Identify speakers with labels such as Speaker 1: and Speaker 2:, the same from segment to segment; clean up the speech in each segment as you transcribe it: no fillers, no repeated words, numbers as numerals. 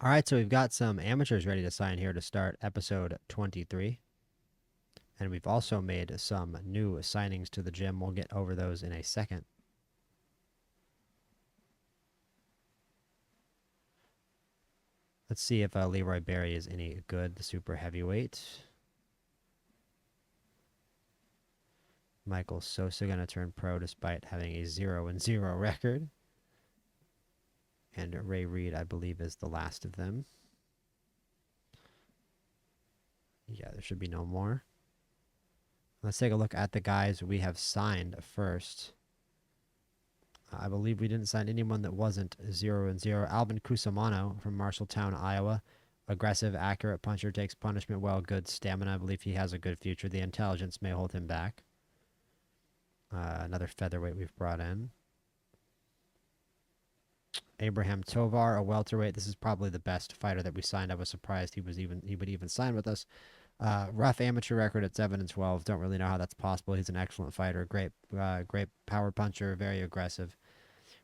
Speaker 1: All right, so we've got some amateurs ready to sign here to start episode 23. And we've also made some new signings to the gym. We'll get over those in a second. Let's see if Leroy Barry is any good, the super heavyweight. Michael Sosa going to turn pro despite having a 0-0 record. And Ray Reed, I believe, is the last of them. Yeah, there should be no more. Let's take a look at the guys we have signed first. I believe we didn't sign anyone that wasn't 0-0. Alvin Cusimano from Marshalltown, Iowa. Aggressive, accurate puncher, takes punishment well, good stamina. I believe he has a good future. The intelligence may hold him back. Another featherweight we've brought in. Abraham Tovar, a welterweight. This is probably the best fighter that we signed. I was surprised he would even sign with us. Rough amateur record at 7-12. Don't really know how that's possible. He's an excellent fighter. Great power puncher. Very aggressive.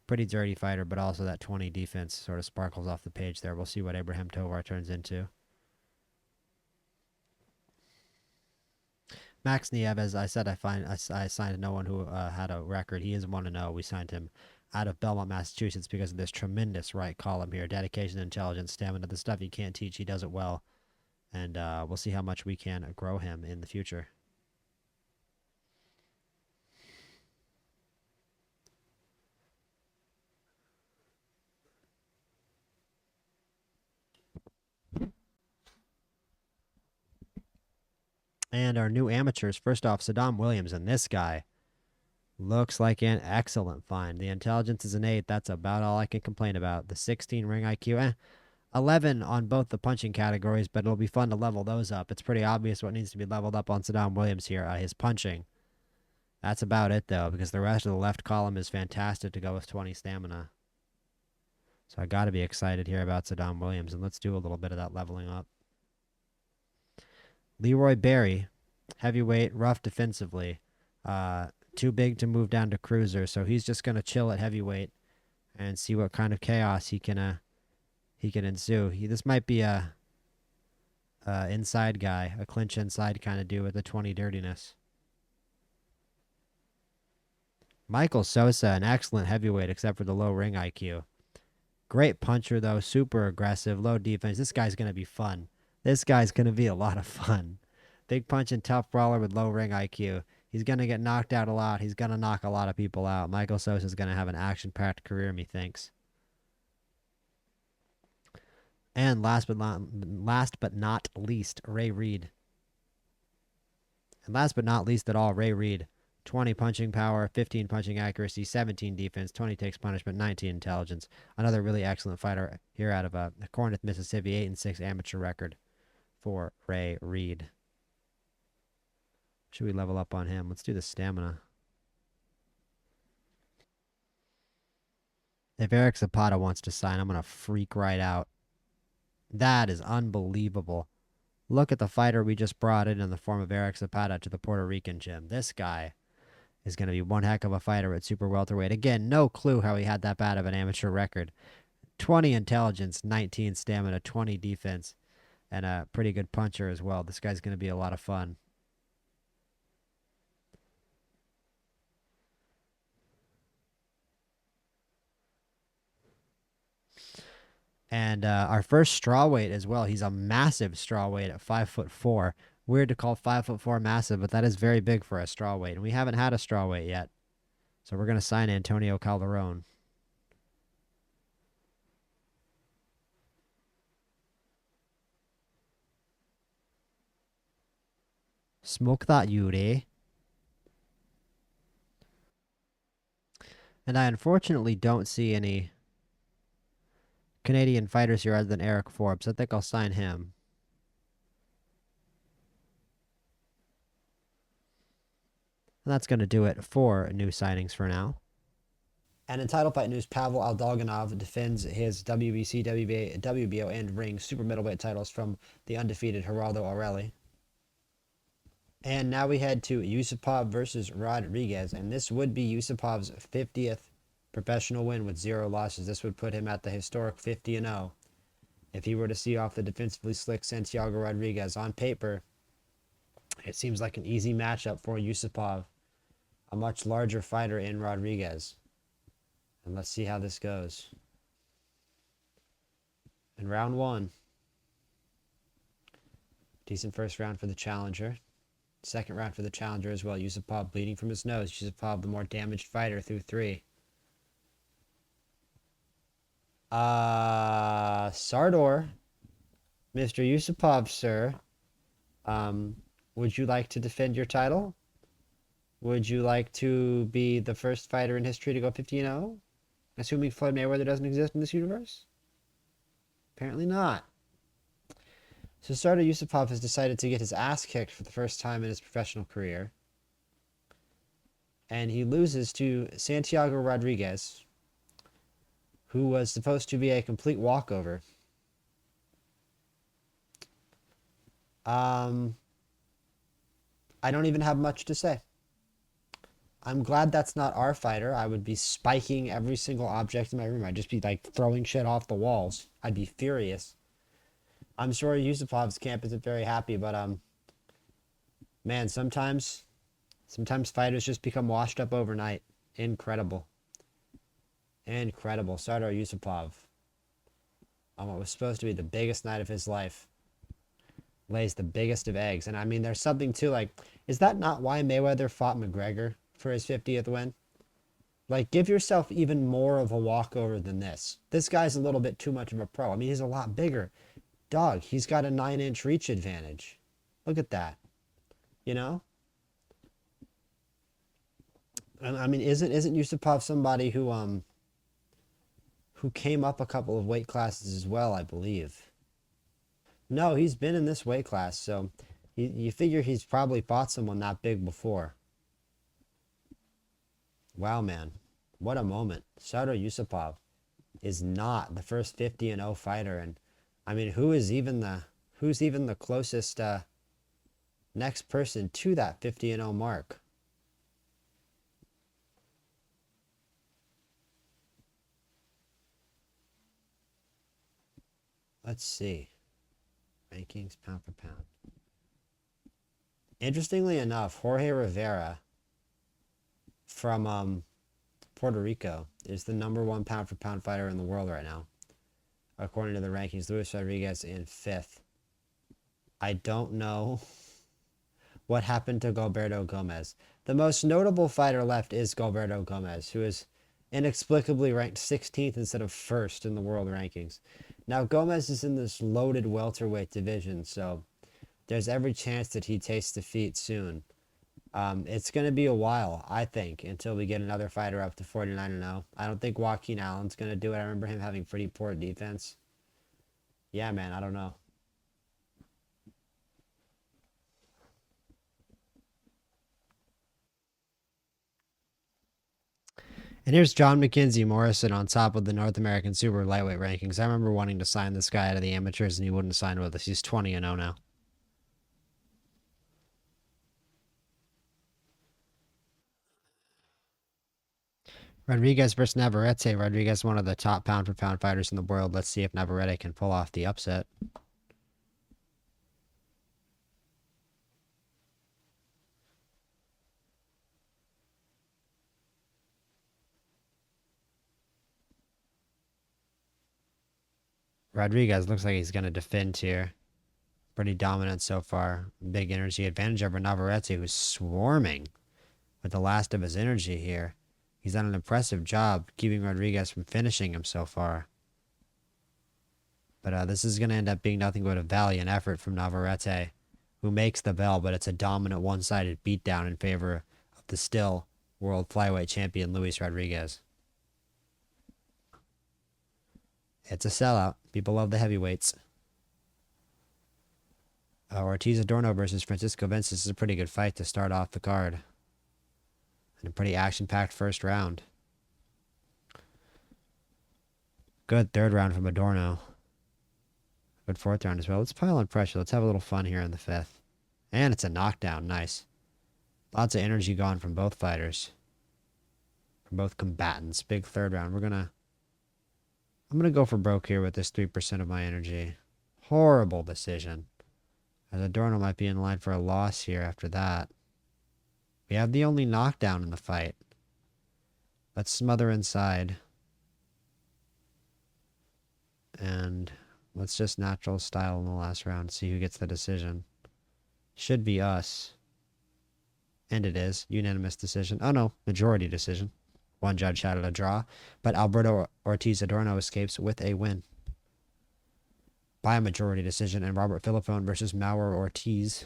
Speaker 1: Pretty dirty fighter, but also that 20 defense sort of sparkles off the page there. We'll see what Abraham Tovar turns into. Max Nieves, I said I signed no one who had a record. He is 1-0. We signed him out of Belmont, Massachusetts because of this tremendous right column here. Dedication, intelligence, stamina, the stuff you can't teach. He does it well. And we'll see how much we can grow him in the future. And our new amateurs, first off, Saddam Williams, and this guy looks like an excellent find. The intelligence is an 8. That's about all I can complain about. The 16 ring IQ, 11 on both the punching categories, but it'll be fun to level those up. It's pretty obvious what needs to be leveled up on Saddam Williams here. His punching. That's about it, though, because the rest of the left column is fantastic to go with 20 stamina. So I got to be excited here about Saddam Williams, and let's do a little bit of that leveling up. Leroy Barry, heavyweight, rough defensively. Too big to move down to cruiser, so he's just going to chill at heavyweight and see what kind of chaos he can ensue. This might be a inside guy, a clinch inside kind of dude with a 20 dirtiness. Michael Sosa, an excellent heavyweight except for the low ring IQ. Great puncher, though, super aggressive, low defense. This guy's going to be fun. This guy's going to be a lot of fun. Big punching, tough brawler with low ring IQ. He's going to get knocked out a lot. He's going to knock a lot of people out. Michael Sosa's going to have an action-packed career, methinks. And last but not least, Ray Reed. And last but not least at all, Ray Reed. 20 punching power, 15 punching accuracy, 17 defense, 20 takes punishment, 19 intelligence. Another really excellent fighter here out of Corinth, Mississippi, 8-6 amateur record for Ray Reed. Should we level up on him? Let's do the stamina. If Eric Zapata wants to sign, I'm going to freak right out. That is unbelievable. Look at the fighter we just brought in the form of Eric Zapata to the Puerto Rican gym. This guy is going to be one heck of a fighter at super welterweight. Again, no clue how he had that bad of an amateur record. 20 intelligence, 19 stamina, 20 defense, and a pretty good puncher as well. This guy's going to be a lot of fun. And our first strawweight as well. He's a massive strawweight at 5'4". Weird to call 5'4" massive, but that is very big for a strawweight. And we haven't had a strawweight yet. So we're going to sign Antonio Calderon. Smoke that, Yuri. And I unfortunately don't see any Canadian fighters here other than Eric Forbes. I think I'll sign him. And that's going to do it for new signings for now. And in title fight news, Pavel Aldoganov defends his WBC, WBA, WBO, and ring super middleweight titles from the undefeated Geraldo Aureli. And now we head to Yusupov versus Rodrigues, and this would be Yusupov's 50th professional win with 0 losses. This would put him at the historic 50-0. If he were to see off the defensively slick Santiago Rodrigues on paper, it seems like an easy matchup for Yusupov, a much larger fighter in Rodrigues. And let's see how this goes. In round one, decent first round for the challenger. Second round for the challenger as well. Yusupov bleeding from his nose. Yusupov, the more damaged fighter, through 3. Sardor, Mr. Yusupov, sir. Would you like to defend your title? Would you like to be the first fighter in history to go 50-0? Assuming Floyd Mayweather doesn't exist in this universe? Apparently not. So Sardor Yusupov has decided to get his ass kicked for the first time in his professional career. And he loses to Santiago Rodrigues, who was supposed to be a complete walkover. I don't even have much to say. I'm glad that's not our fighter. I would be spiking every single object in my room. I'd just be like throwing shit off the walls. I'd be furious. I'm sure Yusupov's camp isn't very happy, but man, sometimes fighters just become washed up overnight. Incredible. Incredible. Sardor Yusupov, on what was supposed to be the biggest night of his life, lays the biggest of eggs. And I mean, there's something to, like, is that not why Mayweather fought McGregor for his 50th win? Like, give yourself even more of a walkover than this. This guy's a little bit too much of a pro. I mean, he's a lot bigger. Dog, he's got a 9-inch reach advantage. Look at that. You know? I mean, isn't Yusupov somebody who came up a couple of weight classes as well, I believe? No, he's been in this weight class, so you figure he's probably fought someone that big before. Wow, man. What a moment. Sardor Yusupov is not the first 50-0 fighter, and I mean, who's even the closest next person to that 50-0 mark? Let's see. Rankings pound for pound. Interestingly enough, Jorge Rivera from Puerto Rico is the #1 pound for pound fighter in the world right now, according to the rankings. Luis Rodrigues in 5th. I don't know what happened to Gilberto Gomez. The most notable fighter left is Gilberto Gomez, who is inexplicably ranked 16th instead of 1st in the world rankings. Now, Gomez is in this loaded welterweight division, so there's every chance that he tastes defeat soon. It's going to be a while, I think, until we get another fighter up to 49-0. I don't think Joaquin Allen's going to do it. I remember him having pretty poor defense. Yeah, man, I don't know. And here's John McKenzie Morrison on top of the North American Super Lightweight rankings. I remember wanting to sign this guy out of the amateurs, and he wouldn't sign with us. He's 20-0 now. Rodrigues versus Navarrete. Rodrigues, one of the top pound-for-pound fighters in the world. Let's see if Navarrete can pull off the upset. Rodrigues looks like he's going to defend here. Pretty dominant so far. Big energy advantage over Navarrete, who's swarming with the last of his energy here. He's done an impressive job keeping Rodrigues from finishing him so far. But this is going to end up being nothing but a valiant effort from Navarrete, who makes the bell, but it's a dominant one-sided beatdown in favor of the still world flyweight champion Luis Rodrigues. It's a sellout. People love the heavyweights. Ortiz Adorno versus Francisco Vinces is a pretty good fight to start off the card. And a pretty action-packed first round. Good third round from Adorno. Good fourth round as well. Let's pile on pressure. Let's have a little fun here in the 5th. And it's a knockdown. Nice. Lots of energy gone from both fighters. From both combatants. Big third round. We're going to I'm going to go for broke here with this 3% of my energy. Horrible decision. As Adorno might be in line for a loss here after that. We have the only knockdown in the fight. Let's smother inside. And let's just natural style in the last round. See who gets the decision. Should be us. And it is. Unanimous decision. Oh no, majority decision. One judge had a draw. But Alberto Ortiz Adorno escapes with a win. By a majority decision. And Robert Philippone versus Maurer Ortiz.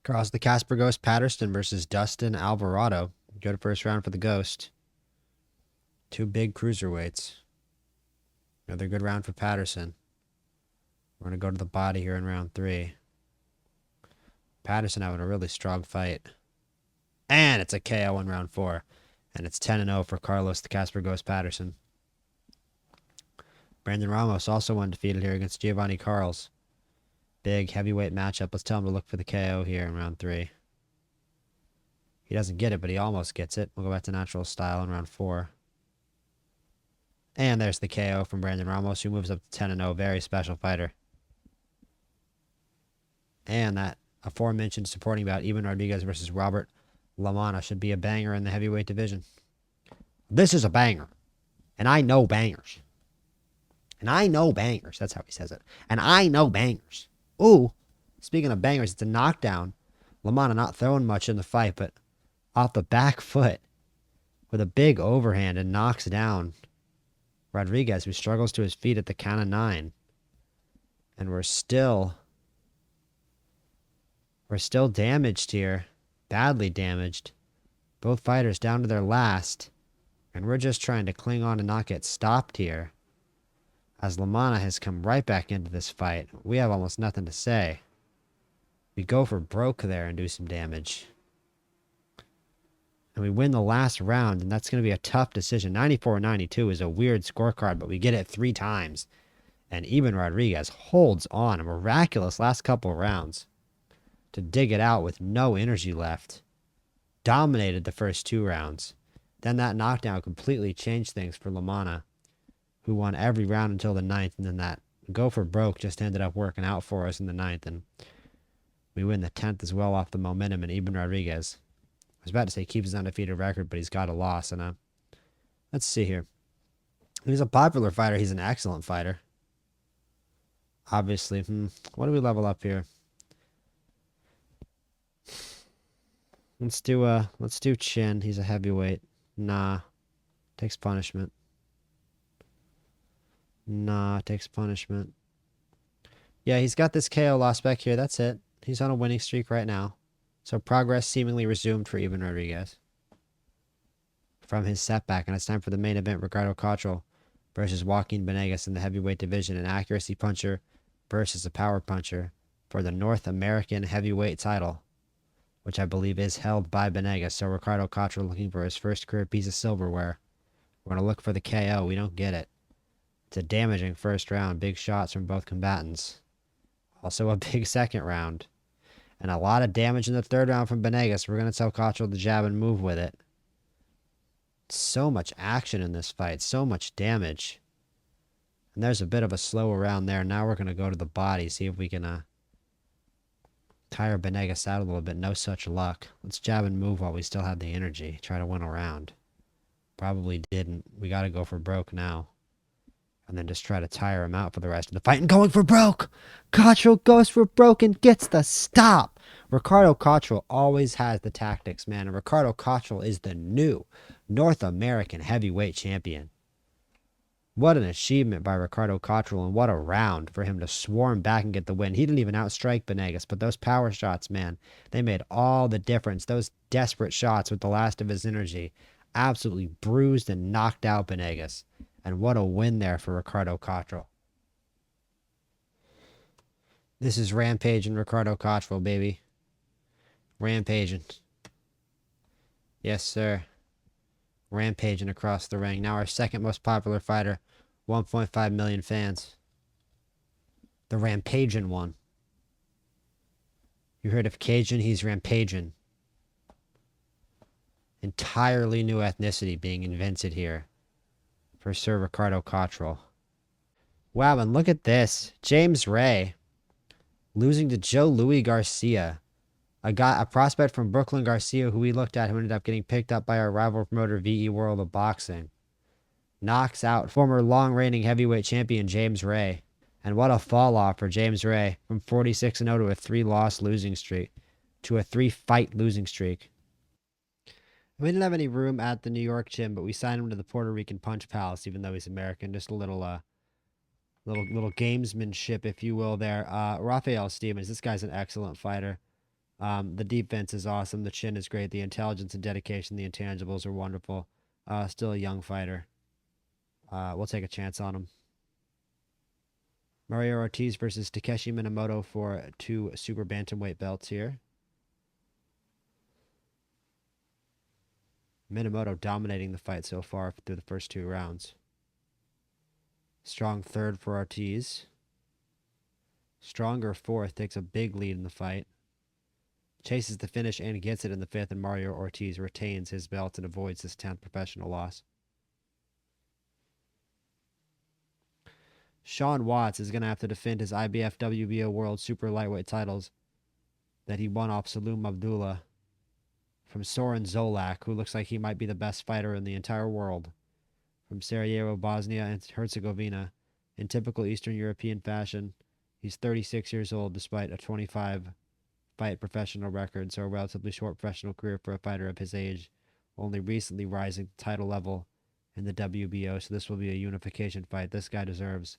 Speaker 1: Across the Casper Ghost Patterson versus Dustin Alvarado. Go to first round for the Ghost. Two big cruiserweights. Another good round for Patterson. We're going to go to the body here in round 3. Patterson having a really strong fight. And it's a KO in round 4. And it's 10-0 for Carlos the Casper Ghost Patterson. Brandon Ramos also undefeated here against Giovanni Carls. Big heavyweight matchup. Let's tell him to look for the KO here in round 3. He doesn't get it, but he almost gets it. We'll go back to natural style in round 4. And there's the KO from Brandon Ramos, who moves up to 10-0. Very special fighter. And that aforementioned supporting bout, Eben Rodrigues versus Robert Lamana, should be a banger in the heavyweight division. This is a banger. And I know bangers. And I know bangers. That's how he says it. And I know bangers. Ooh, speaking of bangers, it's a knockdown. Lamana not throwing much in the fight, but off the back foot with a big overhand and knocks down Rodrigues, who struggles to his feet at the count of 9. And we're still damaged here. Badly damaged. Both fighters down to their last. And we're just trying to cling on and not get stopped here. As Lamana has come right back into this fight. We have almost nothing to say. We go for broke there and do some damage. And we win the last round, and that's going to be a tough decision. 94-92 is a weird scorecard, but we get it 3 times. And Eben Rodrigues holds on a miraculous last couple of rounds to dig it out with no energy left. Dominated the first 2 rounds. Then that knockdown completely changed things for Lamana, who won every round until the 9th, and then that go for broke just ended up working out for us in the 9th, and we win the 10th as well off the momentum. And Eben Rodrigues, I was about to say keeps his undefeated record, but he's got a loss. And let's see here. He's a popular fighter. He's an excellent fighter. Obviously. What do we level up here? Let's do chin. He's a heavyweight. Nah. Takes punishment. Nah, takes punishment. Yeah, he's got this KO loss back here. That's it. He's on a winning streak right now. So progress seemingly resumed for Eben Rodrigues from his setback. And it's time for the main event. Ricardo Cotrill versus Joaquin Benegas in the heavyweight division. An accuracy puncher versus a power puncher for the North American heavyweight title, which I believe is held by Benegas. So Ricardo Cotrill looking for his first career piece of silverware. We're going to look for the KO. We don't get it. It's a damaging first round. Big shots from both combatants. Also a big second round. And a lot of damage in the third round from Benegas. We're going to tell Cotrill to jab and move with it. So much action in this fight. So much damage. And there's a bit of a slow round there. Now we're going to go to the body. See if we can tire Benegas out a little bit. No such luck. Let's jab and move while we still have the energy. Try to win a round. Probably didn't. We got to go for broke now. And then just try to tire him out for the rest of the fight. And going for broke! Cotrill goes for broke and gets the stop! Ricardo Cotrill always has the tactics, man. And Ricardo Cotrill is the new North American heavyweight champion. What an achievement by Ricardo Cotrill, and what a round for him to swarm back and get the win. He didn't even outstrike Benegas, but those power shots, man, they made all the difference. Those desperate shots with the last of his energy absolutely bruised and knocked out Benegas. And what a win there for Ricardo Cotrill. This is Rampaging Ricardo Cotrill, baby. Rampaging. Yes, sir. Rampaging across the ring. Now our second most popular fighter, 1.5 million fans. The Rampagin one. You heard of Cajun? He's Rampagin. Entirely new ethnicity being invented here for Sir Ricardo Cotrill. Wow, and look at this. James Ray losing to Joe Louis Garcia. A prospect from Brooklyn Garcia who we looked at who ended up getting picked up by our rival promoter VE World of Boxing. Knocks out former long-reigning heavyweight champion James Ray. And what a fall off for James Ray from 46-0 to a 3-loss losing streak to a 3-fight losing streak. We didn't have any room at the New York gym, but we signed him to the Puerto Rican Punch Palace, even though he's American. Just a little gamesmanship, if you will, there. Rafael Stevens, this guy's an excellent fighter. The defense is awesome. The chin is great. The intelligence and dedication, the intangibles are wonderful. Still a young fighter. We'll take a chance on him. Mario Ortiz versus Takeshi Minamoto for 2 super bantamweight belts here. Minamoto dominating the fight so far through the first 2 rounds. Strong third for Ortiz. Stronger fourth, takes a big lead in the fight. Chases the finish and gets it in the 5th, and Mario Ortiz retains his belt and avoids his 10th professional loss. Sean Watts is going to have to defend his IBF WBO World Super Lightweight titles that he won off Salim Abdullah from Soren Zolak, who looks like he might be the best fighter in the entire world, from Sarajevo, Bosnia and Herzegovina. In typical Eastern European fashion, he's 36 years old despite a 25-fight professional record, so a relatively short professional career for a fighter of his age, only recently rising to title level in the WBO, so this will be a unification fight. This guy deserves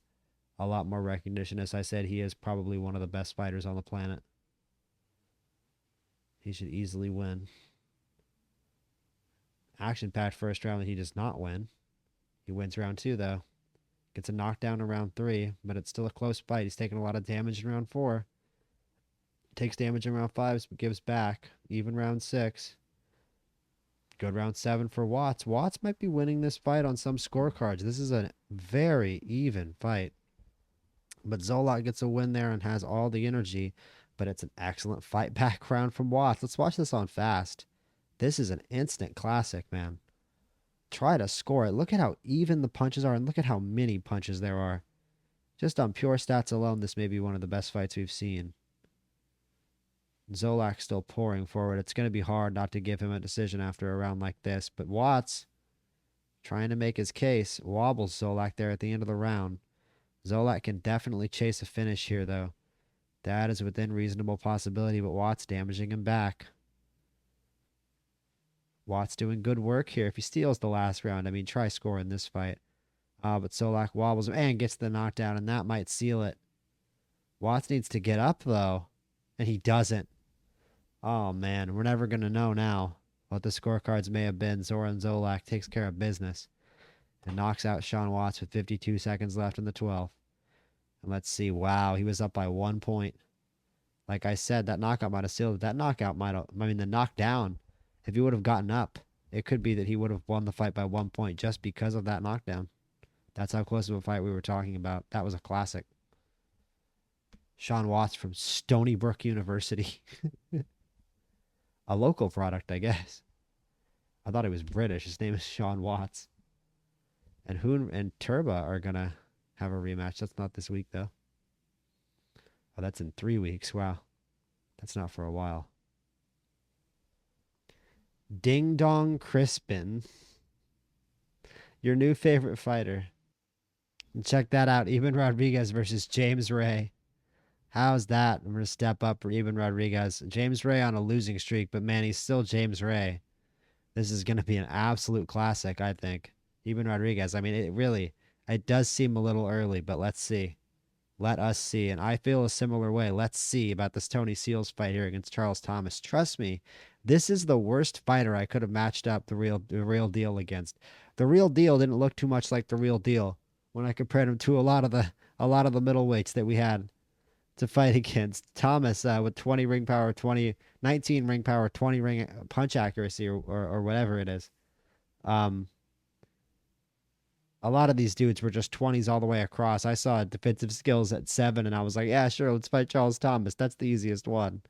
Speaker 1: a lot more recognition. As I said, he is probably one of the best fighters on the planet. He should easily win. Action-packed first round that he does not win. He wins round 2, though. Gets a knockdown in round 3, but it's still a close fight. He's taking a lot of damage in round 4. Takes damage in round 5, but gives back. Even round 6. Good round 7 for Watts. Watts might be winning this fight on some scorecards. This is a very even fight. But Zolak gets a win there and has all the energy. But it's an excellent fight back round from Watts. Let's watch this on fast. This is an instant classic, man. Try to score it. Look at how even the punches are, and look at how many punches there are. Just on pure stats alone, this may be one of the best fights we've seen. Zolak still pouring forward. It's going to be hard not to give him a decision after a round like this. But Watts, trying to make his case, wobbles Zolak there at the end of the round. Zolak can definitely chase a finish here, though. That is within reasonable possibility, but Watts damaging him back. Watts doing good work here. If he steals the last round, I mean, try scoring this fight. But Zolak wobbles him and gets the knockdown, and that might seal it. Watts needs to get up, though, and he doesn't. Oh, man, we're never going to know now what the scorecards may have been. Zoran Zolak takes care of business and knocks out Sean Watts with 52 seconds left in the 12th. And let's see. Wow, he was up by 1 point. Like I said, that knockout might have sealed it. That knockout might have, the knockdown, if he would have gotten up, it could be that he would have won the fight by 1 point just because of that knockdown. That's how close of a fight we were talking about. That was a classic. Sean Watts from Stony Brook University. A local product, I guess. I thought he was British. His name is Sean Watts. And Hoon and Turba are going to have a rematch. That's not this week, though. Oh, that's in 3 weeks. Wow. That's not for a while. Ding Dong Crispin. Your new favorite fighter. And check that out. Eben Rodrigues versus James Ray. How's that? I'm going to step up for Eben Rodrigues. James Ray on a losing streak, but man, he's still James Ray. This is going to be an absolute classic, I think. Eben Rodrigues, I mean, it does seem a little early, but let's see. Let us see. And I feel a similar way. Let's see about this Tony Seals fight here against Charles Thomas. Trust me, this is the worst fighter I could have matched up the real deal against. The real deal didn't look too much like the real deal when I compared him to a lot of the middleweights that we had to fight against. Thomas with 20 ring power, 19 ring power, 20 ring punch accuracy, or whatever it is. A lot of these dudes were just 20s all the way across. I saw defensive skills at 7, and I was like, yeah, sure, let's fight Charles Thomas. That's the easiest one.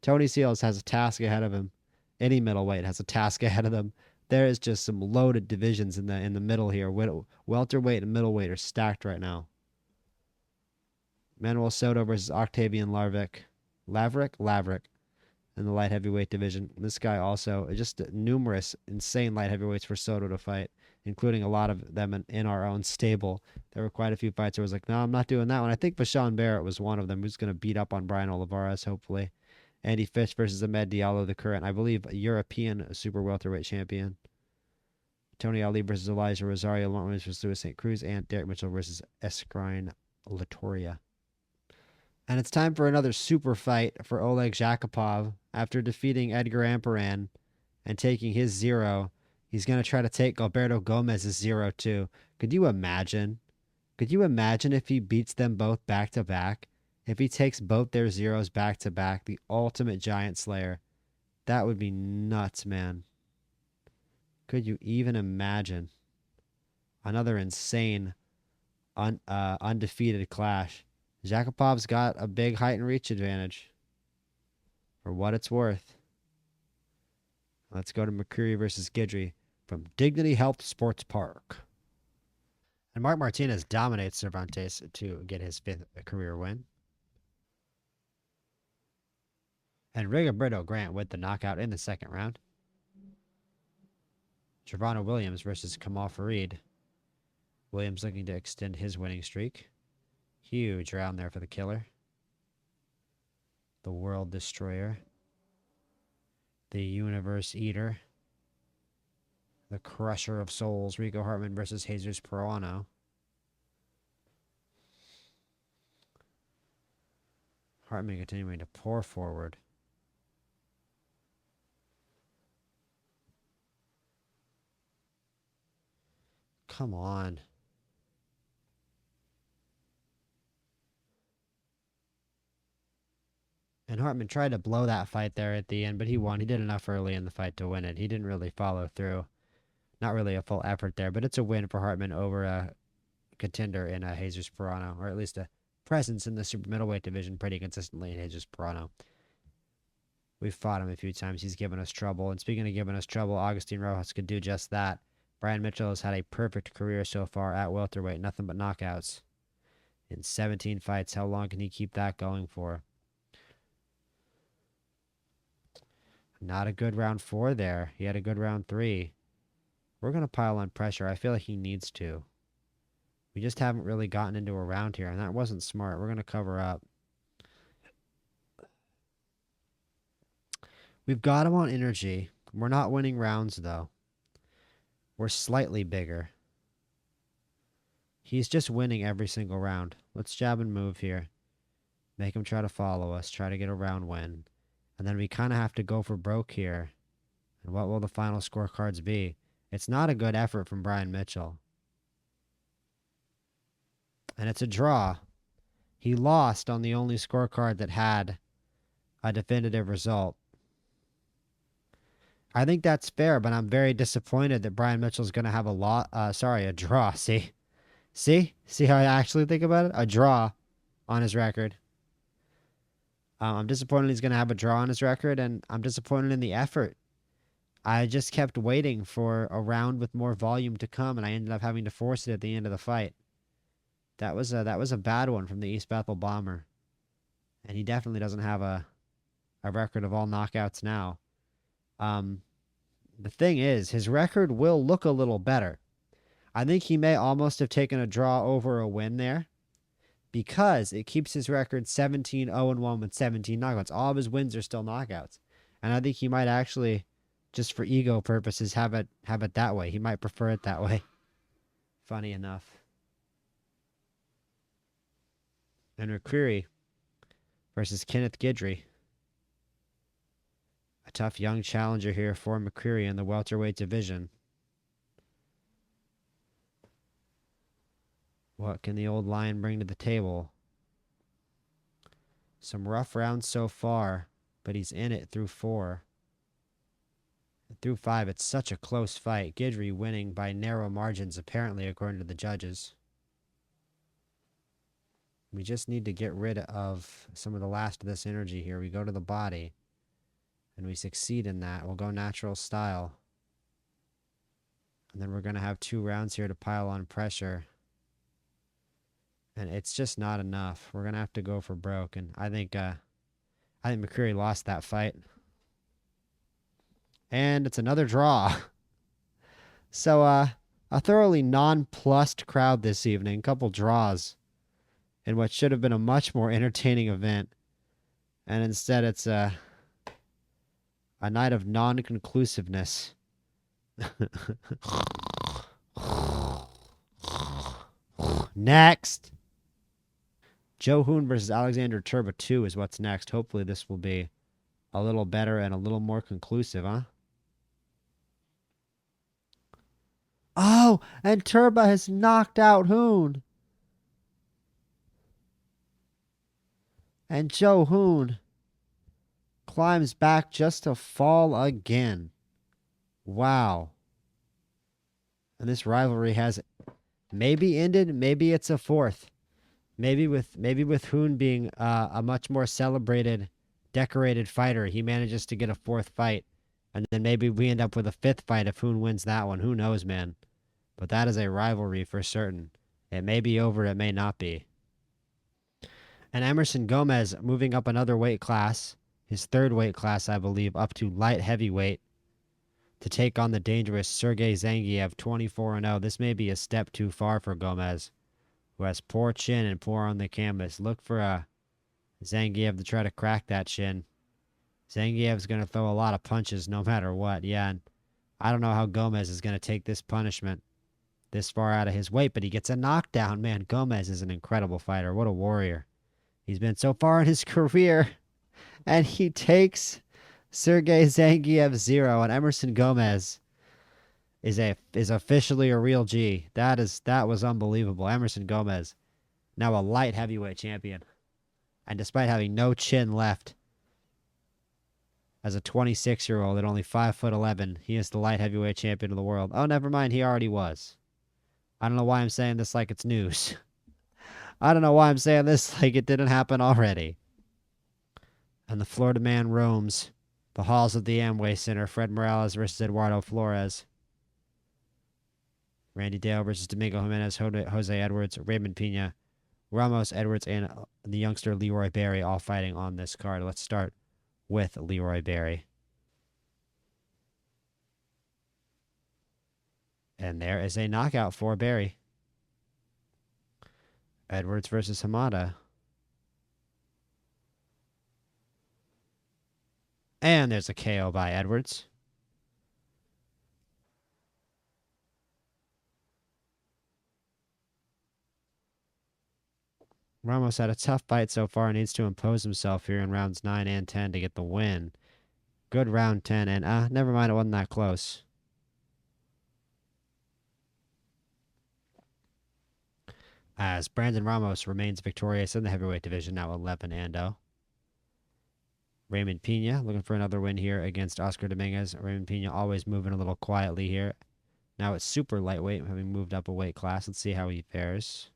Speaker 1: Tony Seals has a task ahead of him. Any middleweight has a task ahead of them. There is just some loaded divisions in the middle here. Welterweight and middleweight are stacked right now. Manuel Soto versus Octavian Laverick in the light heavyweight division. This guy also, just numerous insane light heavyweights for Soto to fight, including a lot of them in our own stable. There were quite a few fights where I was like, no, I'm not doing that one. I think Vashawn Barrett was one of them who's going to beat up on Brian Olivares, hopefully. Andy Fish versus Ahmed Diallo, the current, I believe, European super welterweight champion. Tony Ali versus Elijah Rosario, Lawrence versus Louis St. Cruz, and Derek Mitchell versus Escrine Latoria. And it's time for another super fight for Oleg Zakopov. After defeating Edgar Amperan and taking his 0, he's going to try to take Alberto Gomez's 0 too. Could you imagine? Could you imagine if he beats them both back to back? If he takes both their 0s back to back, the ultimate giant slayer. That would be nuts, man. Could you even imagine? Another insane, undefeated clash. Zakopov's got a big height and reach advantage. For what it's worth. Let's go to McCreary versus Guidry from Dignity Health Sports Park. And Mark Martinez dominates Cervantes to get his 5th career win. And Rigoberto Grant with the knockout in the 2nd round. Trevano Williams versus Kamal Farid. Williams looking to extend his winning streak. Huge round there for the killer. The World Destroyer. The Universe Eater. The Crusher of Souls. Rico Hartman versus Jesus Peruano. Hartman continuing to pour forward. Come on. And Hartman tried to blow that fight there at the end, but he won. He did enough early in the fight to win it. He didn't really follow through. Not really a full effort there, but it's a win for Hartman over a contender in Jesus Peruano, or at least a presence in the super middleweight division pretty consistently in Jesus Peruano. We've fought him a few times. He's given us trouble. And speaking of giving us trouble, Augustine Rojas could do just that. Brian Mitchell has had a perfect career so far at welterweight. Nothing but knockouts. In 17 fights. How long can he keep that going for? Not a good round 4 there. He had a good round 3. We're going to pile on pressure. I feel like he needs to. We just haven't really gotten into a round here, and that wasn't smart. We're going to cover up. We've got him on energy. We're not winning rounds, though. We're slightly bigger. He's just winning every single round. Let's jab and move here. Make him try to follow us. Try to get a round win. And then we kind of have to go for broke here. And what will the final scorecards be? It's not a good effort from Brian Mitchell. And it's a draw. He lost on the only scorecard that had a definitive result. I think that's fair, but I'm very disappointed that Brian Mitchell's going to have a draw. See? See how I actually think about it? A draw on his record. I'm disappointed he's going to have a draw on his record, and I'm disappointed in the effort. I just kept waiting for a round with more volume to come, and I ended up having to force it at the end of the fight. That was a bad one from the East Bethel Bomber. And he definitely doesn't have a record of all knockouts now. The thing is, his record will look a little better. I think he may almost have taken a draw over a win there, because it keeps his record 17-0-1 with 17 knockouts. All of his wins are still knockouts. And I think he might actually, just for ego purposes, have it that way. He might prefer it that way. Funny enough. And McCreary versus Kenneth Guidry. A tough young challenger here for McCreary in the welterweight division. What can the old lion bring to the table? Some rough rounds so far, but he's in it through 4. Through 5, it's such a close fight. Guidry winning by narrow margins, apparently, according to the judges. We just need to get rid of some of the last of this energy here. We go to the body, and we succeed in that. We'll go natural style. And then we're going to have 2 rounds here to pile on pressure. And it's just not enough. We're going to have to go for broke. And I think McCreary lost that fight. And it's another draw. So, a thoroughly nonplussed crowd this evening. Couple draws in what should have been a much more entertaining event. And instead, it's a night of non-conclusiveness. Next! Joe Hoon versus Alexander Turba 2 is what's next. Hopefully this will be a little better and a little more conclusive, huh? Oh, and Turba has knocked out Hoon. And Joe Hoon climbs back just to fall again. Wow. And this rivalry has maybe ended, maybe it's a fourth. Maybe with Hoon being a much more celebrated, decorated fighter, he manages to get a 4th fight. And then maybe we end up with a 5th fight if Hoon wins that one. Who knows, man? But that is a rivalry for certain. It may be over, it may not be. And Emerson Gomez moving up another weight class, his 3rd weight class, I believe, up to light heavyweight to take on the dangerous Sergey Zangiev, 24-0. This may be a step too far for Gomez, who has poor chin and poor on the canvas. Look for Zangiev to try to crack that chin. Zangiev's going to throw a lot of punches no matter what. Yeah, and I don't know how Gomez is going to take this punishment this far out of his weight, but he gets a knockdown. Man, Gomez is an incredible fighter. What a warrior he's been so far in his career. And he takes Sergey Zangiev 0, and Emerson Gomez is officially a real G. That was unbelievable. Emerson Gomez, now a light heavyweight champion. And despite having no chin left as a 26-year-old at only 5'11", he is the light heavyweight champion of the world. Oh, never mind, he already was. I don't know why I'm saying this like it's news. I don't know why I'm saying this like it didn't happen already. And the Florida man roams the halls of the Amway Center. Fred Morales versus Eduardo Flores. Randy Dale versus Domingo Jimenez, Jose Edwards, Raymond Pena, Ramos Edwards, and the youngster Leroy Barry all fighting on this card. Let's start with Leroy Barry. And there is a knockout for Barry. Edwards versus Hamada. And there's a KO by Edwards. Ramos had a tough fight so far and needs to impose himself here in rounds 9 and 10 to get the win. Good round 10, and never mind, it wasn't that close. As Brandon Ramos remains victorious in the heavyweight division, now 11-0. Raymond Pena looking for another win here against Oscar Dominguez. Raymond Pena always moving a little quietly here. Now it's super lightweight, having moved up a weight class. Let's see how he fares.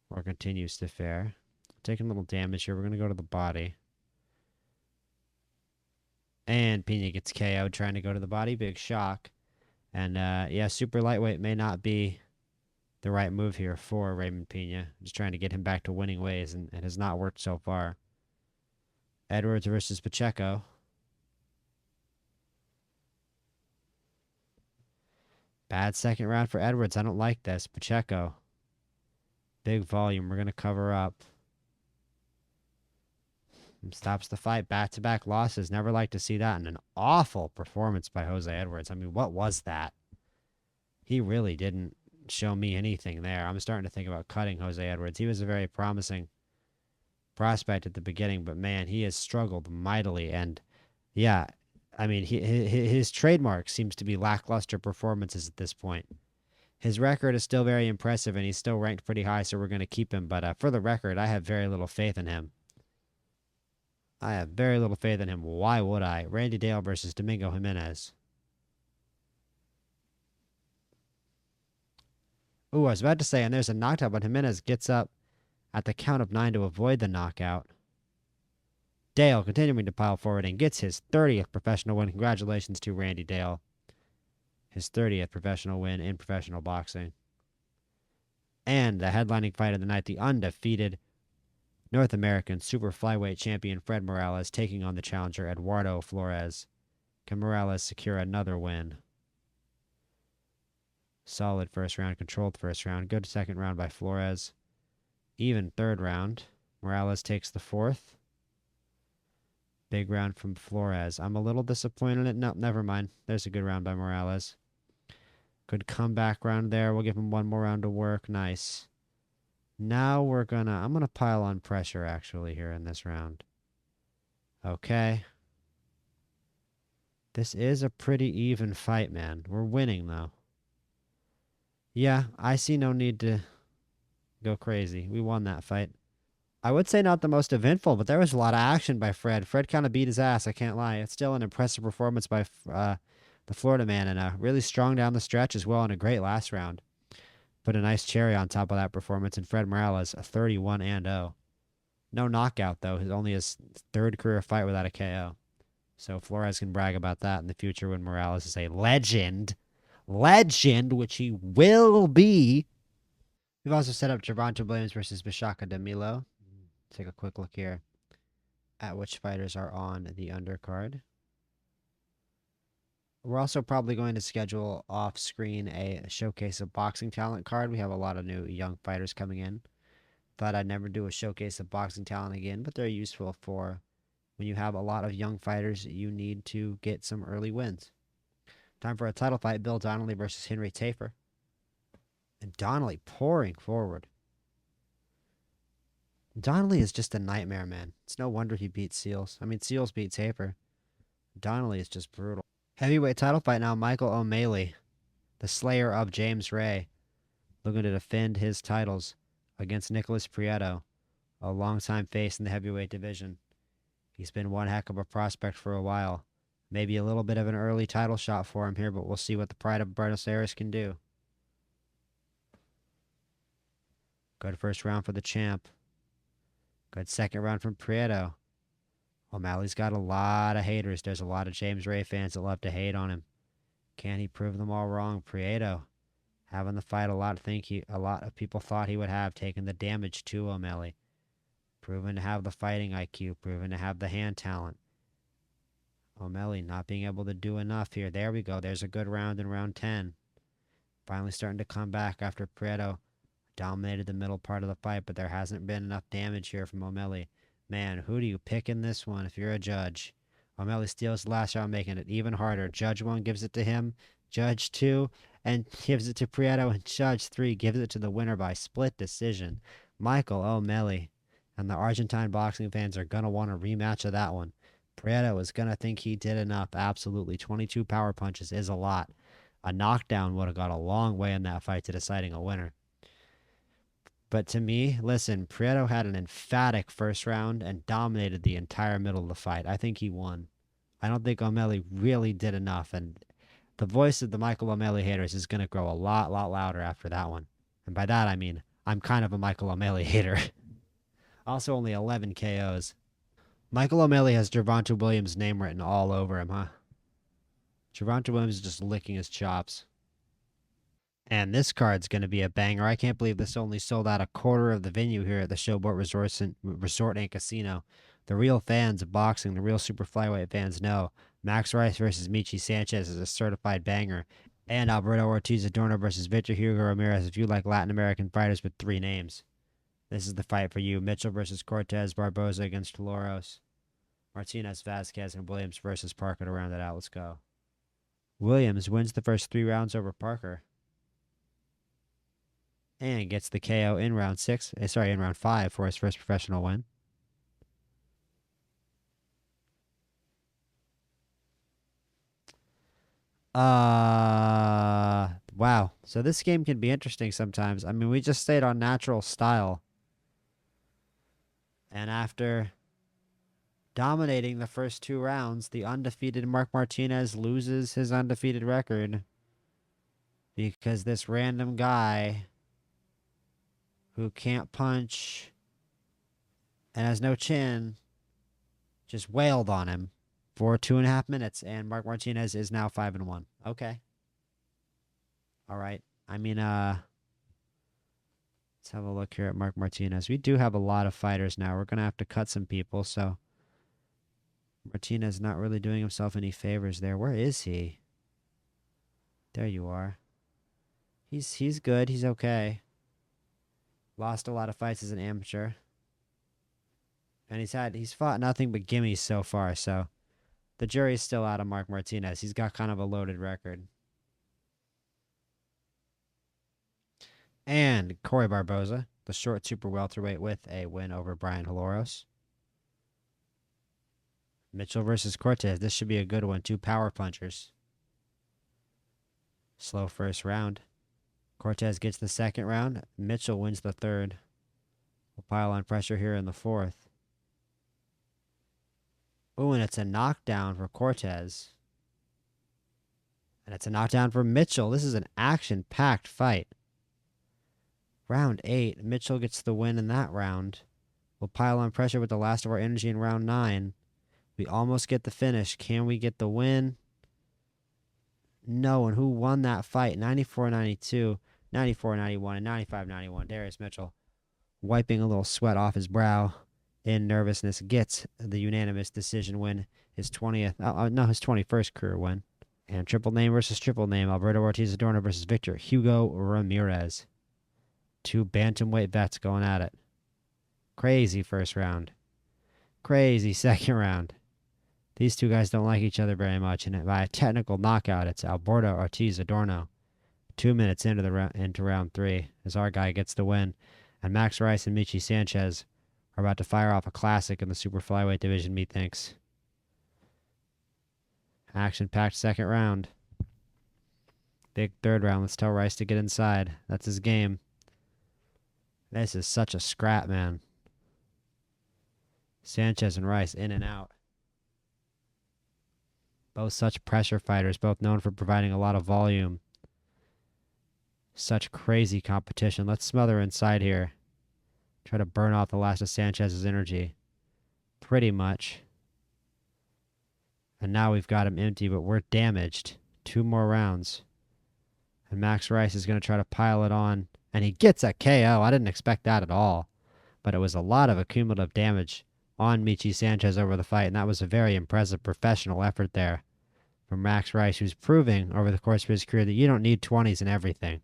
Speaker 1: Or continues to fare. Taking a little damage here. We're going to go to the body. And Pena gets KO'd trying to go to the body. Big shock. And yeah, super lightweight may not be the right move here for Raymond Pena. Just trying to get him back to winning ways, and it has not worked so far. Edwards versus Pacheco. Bad second round for Edwards. I don't like this. Pacheco. Big volume. We're going to cover up. Stops the fight. Back-to-back losses. Never like to see that. And an awful performance by Jose Edwards. I mean, what was that? He really didn't show me anything there. I'm starting to think about cutting Jose Edwards. He was a very promising prospect at the beginning, but man, he has struggled mightily. And yeah, I mean, his trademark seems to be lackluster performances at this point. His record is still very impressive, and he's still ranked pretty high, so we're going to keep him. But for the record, I have very little faith in him. I have very little faith in him. Why would I? Randy Dale versus Domingo Jimenez. Ooh, I was about to say, and there's a knockout, but Jimenez gets up at the count of 9 to avoid the knockout. Dale continuing to pile forward and gets his 30th professional win. Congratulations to Randy Dale. His 30th professional win in professional boxing. And the headlining fight of the night, the undefeated North American super flyweight champion Fred Morales taking on the challenger Eduardo Flores. Can Morales secure another win? Solid first round, controlled first round. Good second round by Flores. Even third round. Morales takes the fourth. Big round from Flores. I'm a little disappointed in it. No, never mind. There's a good round by Morales. Good comeback round there. We'll give him one more round to work. Nice. Now I'm gonna pile on pressure actually here in this round. Okay. This is a pretty even fight, man. We're winning though. Yeah, I see no need to go crazy. We won that fight. I would say not the most eventful, but there was a lot of action by Fred. Fred kind of beat his ass, I can't lie. It's still an impressive performance by the Florida man, and really strong down the stretch as well, and a great last round. Put a nice cherry on top of that performance, and Fred Morales, a 31-0. No knockout, though. Only his third career fight without a KO. So Flores can brag about that in the future when Morales is a legend. Legend, which he will be. We've also set up Gervonta Williams versus Bishaka Demilo. Take a quick look here at which fighters are on the undercard. We're also probably going to schedule off screen a showcase of boxing talent card. We have a lot of new young fighters coming in. Thought I'd never do a showcase of boxing talent again, but they're useful for when you have a lot of young fighters, you need to get some early wins. Time for a title fight, Bill Donnelly versus Henry Tafer. And Donnelly pouring forward. Donnelly is just a nightmare, man. It's no wonder he beat Seals. I mean, Seals beat Tafer. Donnelly is just brutal. Heavyweight title fight now, Michael O'Malley, the slayer of James Ray, looking to defend his titles against Nicholas Prieto, a longtime face in the heavyweight division. He's been one heck of a prospect for a while. Maybe a little bit of an early title shot for him here, but we'll see what the Pride of Buenos Aires can do. Good first round for the champ. Good second round from Prieto. O'Malley's got a lot of haters. There's a lot of James Ray fans that love to hate on him. Can he prove them all wrong? Prieto having the fight a lot of people thought he would have, taken the damage to O'Malley. Proven to have the fighting IQ, proven to have the hand talent. O'Malley not being able to do enough here. There we go. There's a good round in round 10. Finally starting to come back after Prieto dominated the middle part of the fight, but there hasn't been enough damage here from O'Malley. Man, who do you pick in this one if you're a judge? O'Malley steals the last round, making it even harder. Judge 1 gives it to him. Judge 2 and gives it to Prieto. And Judge 3 gives it to the winner by split decision. Michael O'Malley. And the Argentine boxing fans are going to want a rematch of that one. Prieto is going to think he did enough. Absolutely. 22 power punches is a lot. A knockdown would have got a long way in that fight to deciding a winner. But to me, listen, Prieto had an emphatic first round and dominated the entire middle of the fight. I think he won. I don't think O'Malley really did enough, and the voice of the Michael O'Malley haters is going to grow a lot louder after that one. And by that, I mean, I'm kind of a Michael O'Malley hater. Also only 11 KOs. Michael O'Malley has Gervonta Williams' name written all over him, huh? Gervonta Williams is just licking his chops. And this card's going to be a banger. I can't believe this only sold out a quarter of the venue here at the Showboat Resort and Casino. The real fans of boxing, the real super flyweight fans know Max Rice versus Michi Sanchez is a certified banger. And Alberto Ortiz Adorno versus Victor Hugo Ramirez if you like Latin American fighters with 3 names. This is the fight for you. Mitchell versus Cortez, Barboza against Loros, Martinez, Vasquez, and Williams versus Parker to round it out. Let's go. Williams wins the first 3 rounds over Parker. And gets the KO in round 5 for his first professional win. Wow. So this game can be interesting sometimes. I mean, we just stayed on natural style. And after dominating the first 2 rounds. The undefeated Mark Martinez loses his undefeated record because this random guy who can't punch and has no chin just wailed on him for 2.5 minutes, and Mark Martinez is now 5-1. Okay. All right. I mean, let's have a look here at Mark Martinez. We do have a lot of fighters now. We're going to have to cut some people, so Martinez not really doing himself any favors there. Where is he? There you are. He's good. He's okay. Lost a lot of fights as an amateur. And he's fought nothing but gimmies so far, so the jury's still out on Mark Martinez. He's got kind of a loaded record. And Corey Barboza, the short super welterweight, with a win over Brian Haloros. Mitchell versus Cortez. This should be a good one. 2 power punchers. Slow first round. Cortez gets the second round. Mitchell wins the third. We'll pile on pressure here in the fourth. Ooh, and it's a knockdown for Cortez. And it's a knockdown for Mitchell. This is an action-packed fight. Round 8. Mitchell gets the win in that round. We'll pile on pressure with the last of our energy in round 9. We almost get the finish. Can we get the win? No, and who won that fight? 94-92, 94-91, and 95-91. Darius Mitchell, wiping a little sweat off his brow in nervousness, gets the unanimous decision win. His 21st career win. And triple name versus triple name. Alberto Ortiz Adorno versus Victor Hugo Ramirez. 2 bantamweight vets going at it. Crazy first round. Crazy second round. These 2 guys don't like each other very much, and by a technical knockout, it's Alberto Ortiz Adorno. 2 minutes into round 3, as our guy gets the win, and Max Rice and Michi Sanchez are about to fire off a classic in the super flyweight division, methinks. Action-packed second round. Big third round. Let's tell Rice to get inside. That's his game. This is such a scrap, man. Sanchez and Rice in and out. Both such pressure fighters, both known for providing a lot of volume. Such crazy competition. Let's smother inside here. Try to burn off the last of Sanchez's energy. Pretty much. And now we've got him empty, but we're damaged. 2 more rounds. And Max Rice is going to try to pile it on. And he gets a KO. I didn't expect that at all. But it was a lot of accumulative damage on Michi Sanchez over the fight. And that was a very impressive professional effort there from Max Rice, who's proving over the course of his career that you don't need 20s in everything.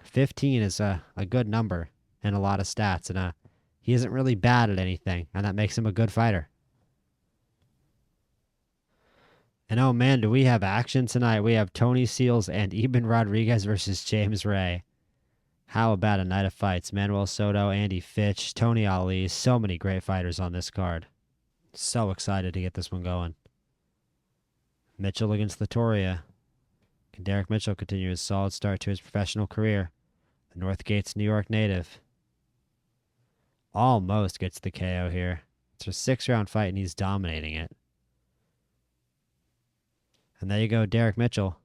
Speaker 1: 15 is a good number in a lot of stats. And he isn't really bad at anything. And that makes him a good fighter. And oh man, do we have action tonight. We have Tony Seals and Eben Rodrigues versus James Ray. How about a night of fights? Manuel Soto, Andy Fitch, Tony Ali. So many great fighters on this card. So excited to get this one going. Mitchell against Latoria. Can Derek Mitchell continue his solid start to his professional career? The Northgate's New York native. Almost gets the KO here. It's a 6-round fight and he's dominating it. And there you go, Derek Mitchell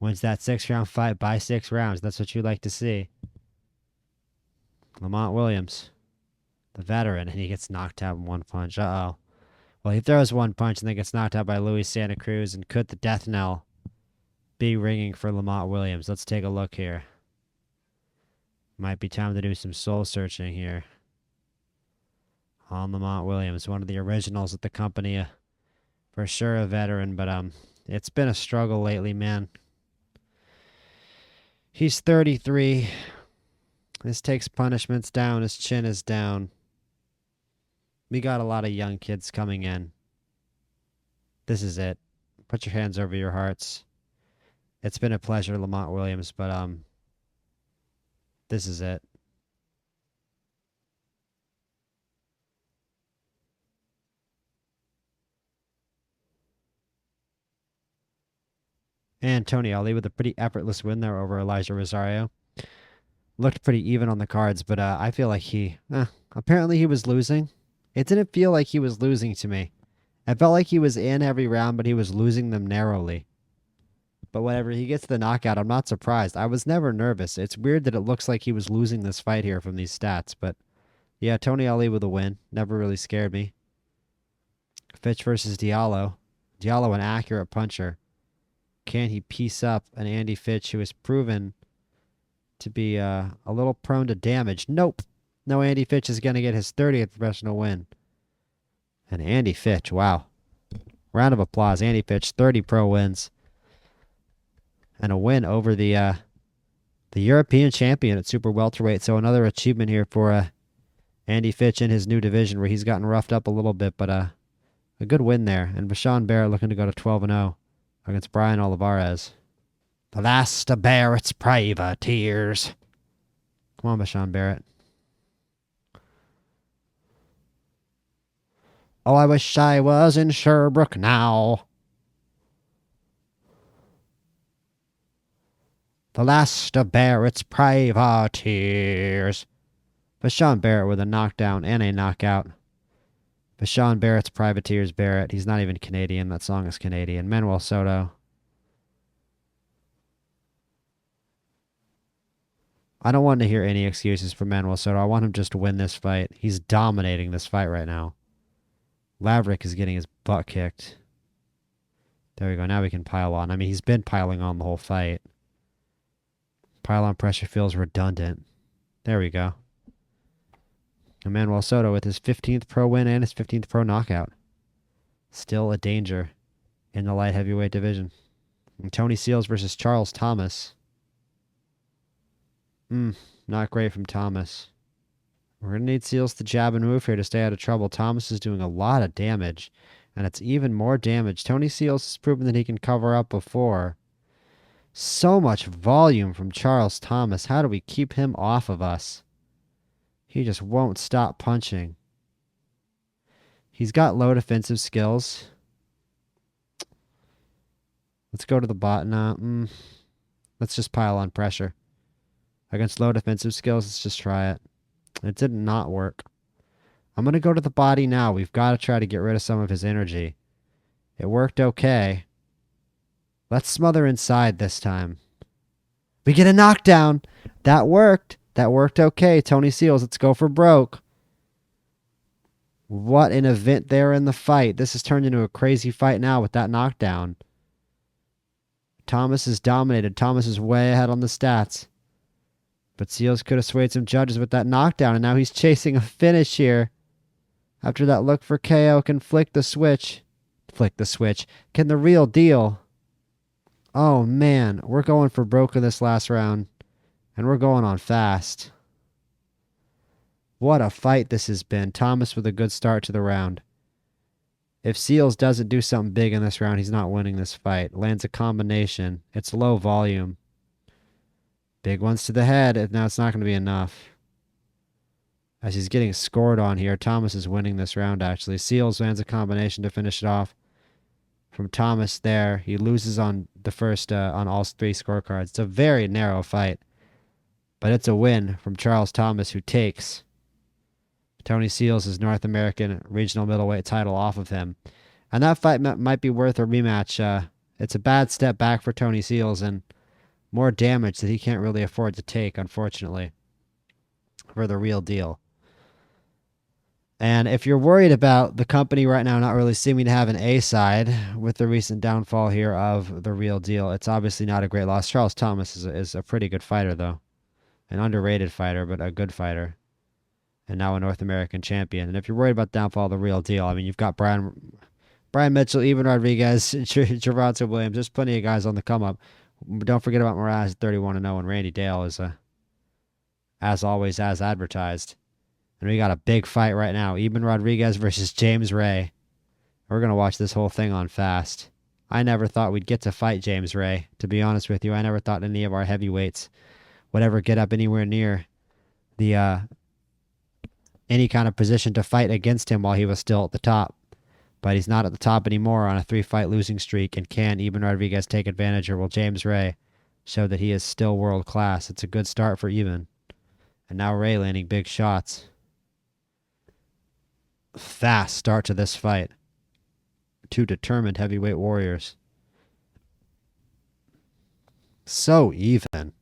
Speaker 1: wins that 6-round fight by 6 rounds. That's what you like to see. Lamont Williams, the veteran, and he gets knocked out in 1 punch. Uh-oh. Well, he throws 1 punch and then gets knocked out by Luis Santa Cruz. And could the death knell be ringing for Lamont Williams? Let's take a look here. Might be time to do some soul searching here on Lamont Williams, one of the originals at the company. For sure a veteran, but it's been a struggle lately, man. He's 33. This takes punishments down. His chin is down. We got a lot of young kids coming in. This is it. Put your hands over your hearts. It's been a pleasure, Lamont Williams, but this is it. And Tony Ali with a pretty effortless win there over Elijah Rosario. Looked pretty even on the cards, but I feel like apparently he was losing It didn't feel like he was losing to me. It felt like he was in every round, but he was losing them narrowly. But whenever he gets the knockout, I'm not surprised. I was never nervous. It's weird that it looks like he was losing this fight here from these stats. But yeah, Tony Ali with a win. Never really scared me. Fitch versus Diallo. Diallo, an accurate puncher. Can he piece up an Andy Fitch who has proven to be a little prone to damage? Nope. No, Andy Fitch is going to get his 30th professional win. And Andy Fitch, wow. Round of applause. Andy Fitch, 30 pro wins. And a win over the European champion at super welterweight. So another achievement here for Andy Fitch in his new division where he's gotten roughed up a little bit, but a good win there. And Bashan Barrett looking to go to 12-0 against Brian Olivares. The last of Barrett's privateers. Come on, Bashan Barrett. Oh, I wish I was in Sherbrooke now. The last of Barrett's privateers. Bashan Barrett with a knockdown and a knockout. Bashan Barrett's privateers Barrett. He's not even Canadian. That song is Canadian. Manuel Soto. I don't want to hear any excuses for Manuel Soto. I want him just to win this fight. He's dominating this fight right now. Laverick is getting his butt kicked. There we go. Now we can pile on. I mean, he's been piling on the whole fight. Pile-on pressure feels redundant. There we go. Manuel Soto with his 15th pro win and his 15th pro knockout. Still a danger in the light heavyweight division. And Tony Seals versus Charles Thomas. Not great from Thomas. We're going to need Seals to jab and move here to stay out of trouble. Thomas is doing a lot of damage, and it's even more damage. Tony Seals has proven that he can cover up before. So much volume from Charles Thomas. How do we keep him off of us? He just won't stop punching. He's got low defensive skills. Let's go to the bot now. Let's just pile on pressure. Against low defensive skills, let's just try it. It did not work. I'm going to go to the body now. We've got to try to get rid of some of his energy. It worked okay. Let's smother inside this time. We get a knockdown. That worked. That worked okay. Tony Seals, let's go for broke. What an event there in the fight. This has turned into a crazy fight now with that knockdown. Thomas is dominated. Thomas is way ahead on the stats. But Seals could have swayed some judges with that knockdown, and now he's chasing a finish here. After that look for KO, can flick the switch. Flick the switch. Can the real deal. Oh, man. We're going for broke in this last round. And we're going on fast. What a fight this has been. Thomas with a good start to the round. If Seals doesn't do something big in this round, he's not winning this fight. Lands a combination. It's low volume. Big ones to the head. Now it's not going to be enough. As he's getting scored on here, Thomas is winning this round, actually. Seals lands a combination to finish it off. From Thomas there, he loses on the first, on all three scorecards. It's a very narrow fight. But it's a win from Charles Thomas, who takes Tony Seals' North American regional middleweight title off of him. And that fight might be worth a rematch. It's a bad step back for Tony Seals and more damage that he can't really afford to take, unfortunately, for the real deal. And if you're worried about the company right now not really seeming to have an A side with the recent downfall here of the real deal, it's obviously not a great loss. Charles Thomas is a pretty good fighter, though. An underrated fighter, but a good fighter. And now a North American champion. And if you're worried about the downfall of the real deal, I mean, you've got Brian Mitchell, Eben Rodrigues, Gervonta Williams. There's plenty of guys on the come-up. Don't forget about Moraes at 31-0, and Randy Dale is, as always, as advertised. And we got a big fight right now. Eben Rodrigues versus James Ray. We're going to watch this whole thing on fast. I never thought we'd get to fight James Ray. To be honest with you, I never thought any of our heavyweights would ever get up anywhere near the any kind of position to fight against him while he was still at the top. But he's not at the top anymore on a 3-fight losing streak. And can Eben Rodrigues take advantage, or will James Ray show that he is still world class? It's a good start for Eben. And now Ray landing big shots. fast start to this fight. Two determined heavyweight warriors. So even.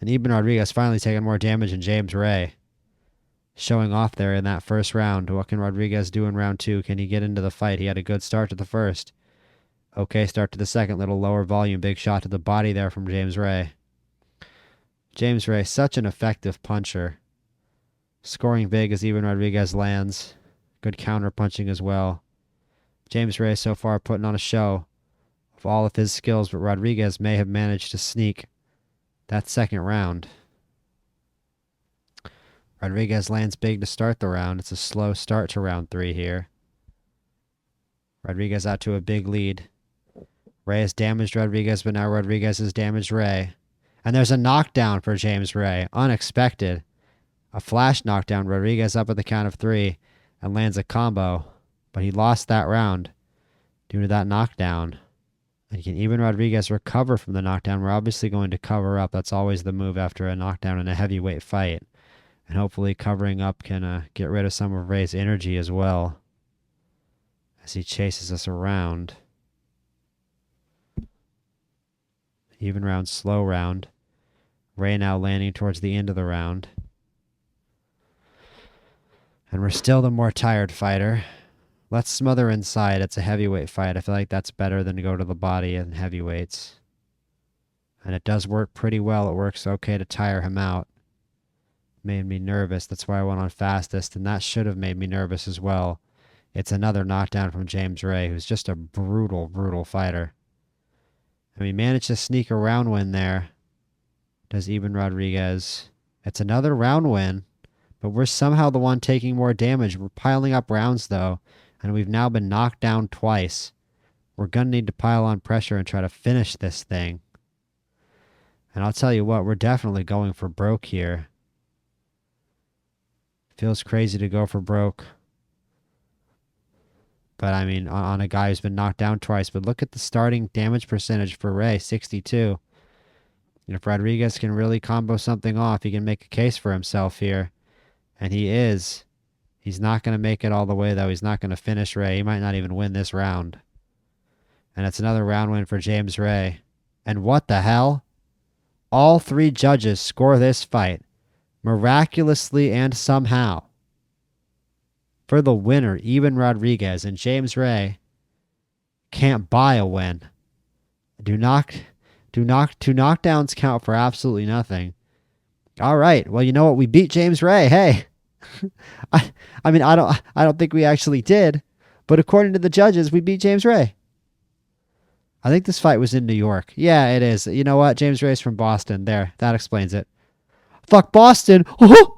Speaker 1: And Eben Rodrigues finally taking more damage than James Ray. Showing off there in that first round. What can Rodrigues do in round 2? Can he get into the fight? He had a good start to the first. Okay, start to the second. Little lower volume. Big shot to the body there from James Ray. James Ray, such an effective puncher. Scoring big as Eben Rodrigues lands. Good counter punching as well. James Ray so far putting on a show of all of his skills, but Rodrigues may have managed to sneak that second round. Rodrigues lands big to start the round. It's a slow start to round 3 here. Rodrigues out to a big lead. Ray has damaged Rodrigues, but now Rodrigues has damaged Ray. And there's a knockdown for James Ray. Unexpected. A flash knockdown. Rodrigues up at the count of 3 and lands a combo. But he lost that round due to that knockdown. And can Eben Rodrigues recover from the knockdown? We're obviously going to cover up. That's always the move after a knockdown in a heavyweight fight. And hopefully covering up can get rid of some of Ray's energy as well as he chases us around. Even round, slow round. Ray now landing towards the end of the round. And we're still the more tired fighter. Let's smother inside. It's a heavyweight fight. I feel like that's better than to go to the body in heavyweights. And it does work pretty well. It works okay to tire him out. Made me nervous. That's why I went on fastest. And that should have made me nervous as well. It's another knockdown from James Ray, who's just a brutal, brutal fighter. And we managed to sneak a round win there. Does Eben Rodrigues. It's another round win. But we're somehow the one taking more damage. We're piling up rounds, though. And we've now been knocked down twice. We're going to need to pile on pressure and try to finish this thing. And I'll tell you what, we're definitely going for broke here. Feels crazy to go for broke. But, I mean, on a guy who's been knocked down twice. But look at the starting damage percentage for Ray, 62. And if Rodrigues can really combo something off, he can make a case for himself here. And he is. He's not going to make it all the way, though. He's not going to finish Ray. He might not even win this round. And it's another round win for James Ray. And what the hell? All 3 judges score this fight. Miraculously and somehow. For the winner, Eben Rodrigues. And James Ray can't buy a win. Two knockdowns count for absolutely nothing. All right. Well, you know what? We beat James Ray. Hey. I mean, I don't think we actually did, but according to the judges, we beat James Ray. I think this fight was in New York. Yeah, it is. You know what? James Ray's from Boston. There, that explains it. Fuck Boston. Oh!